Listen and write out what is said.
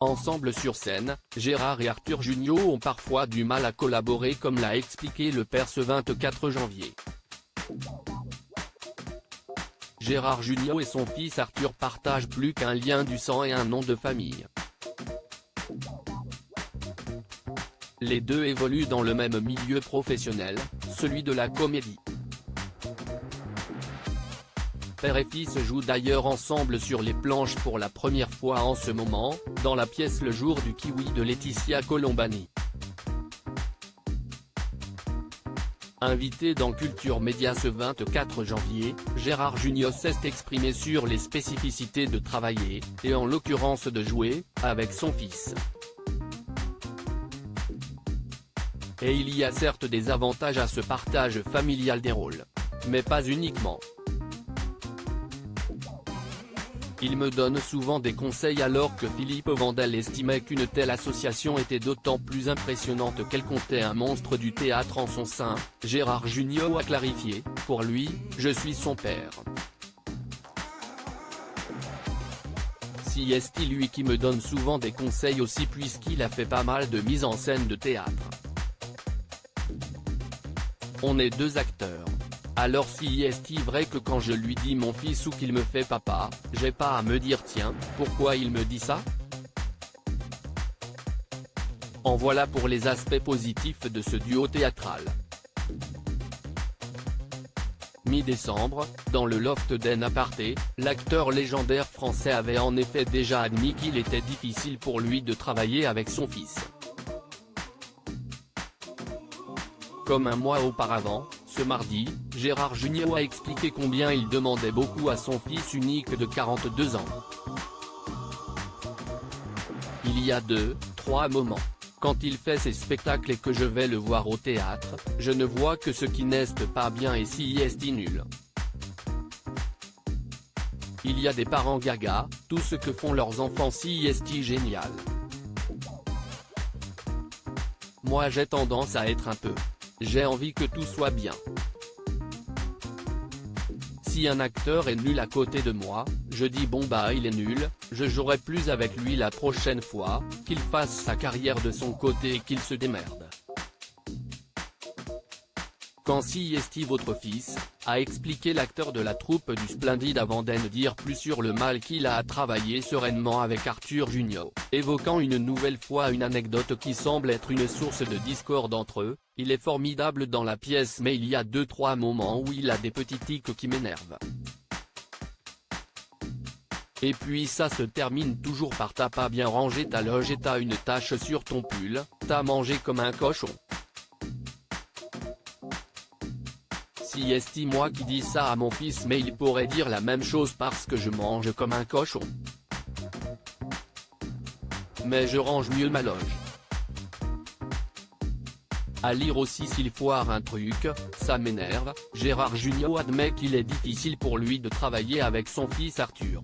Ensemble sur scène, Gérard et Arthur Jugnot ont parfois du mal à collaborer comme l'a expliqué le père ce 24 janvier. Gérard Jugnot et son fils Arthur partagent plus qu'un lien du sang et un nom de famille. Les deux évoluent dans le même milieu professionnel, celui de la comédie. Père et fils jouent d'ailleurs ensemble sur les planches pour la première fois en ce moment, dans la pièce Le jour du kiwi de Laetitia Colombani. Invité dans Culture Média ce 24 janvier, Gérard Jugnot s'est exprimé sur les spécificités de travailler, et en l'occurrence de jouer, avec son fils. Et il y a certes des avantages à ce partage familial des rôles. Mais pas uniquement. Il me donne souvent des conseils alors que Philippe Vandel estimait qu'une telle association était d'autant plus impressionnante qu'elle comptait un monstre du théâtre en son sein. Gérard Jugnot a clarifié, pour lui, je suis son père. C'est lui qui me donne souvent des conseils aussi puisqu'il a fait pas mal de mise en scène de théâtre. On est deux acteurs. Alors si est vrai que quand je lui dis mon fils ou qu'il me fait papa, j'ai pas à me dire tiens, pourquoi il me dit ça? En voilà pour les aspects positifs de ce duo théâtral. Mi-décembre, dans le loft d'En Aparté, l'acteur légendaire français avait en effet déjà admis qu'il était difficile pour lui de travailler avec son fils. Comme un mois auparavant, ce mardi, Gérard Jugnot a expliqué combien il demandait beaucoup à son fils unique de 42 ans. Il y a 2-3 moments. Quand il fait ses spectacles et que je vais le voir au théâtre, je ne vois que ce qui n'est pas bien et si est nul. Il y a des parents gaga, tout ce que font leurs enfants si est génial. Moi j'ai tendance à être un peu. J'ai envie que tout soit bien. Si un acteur est nul à côté de moi, je dis bon bah il est nul, je jouerai plus avec lui la prochaine fois, qu'il fasse sa carrière de son côté et qu'il se démerde. Quand si est votre fils, a expliqué l'acteur de la troupe du Splendide avant d'en dire plus sur le mal qu'il a à travailler sereinement avec Arthur Jugnot, évoquant une nouvelle fois une anecdote qui semble être une source de discorde entre eux. Il est formidable dans la pièce mais il y a 2-3 moments où il a des petits tics qui m'énervent. Et puis ça se termine toujours par t'as pas bien rangé ta loge et t'as une tache sur ton pull, t'as mangé comme un cochon. Si est moi qui dis ça à mon fils mais il pourrait dire la même chose parce que je mange comme un cochon. Mais je range mieux ma loge. À lire aussi s'il foire un truc, ça m'énerve, Gérard Jugnot admet qu'il est difficile pour lui de travailler avec son fils Arthur.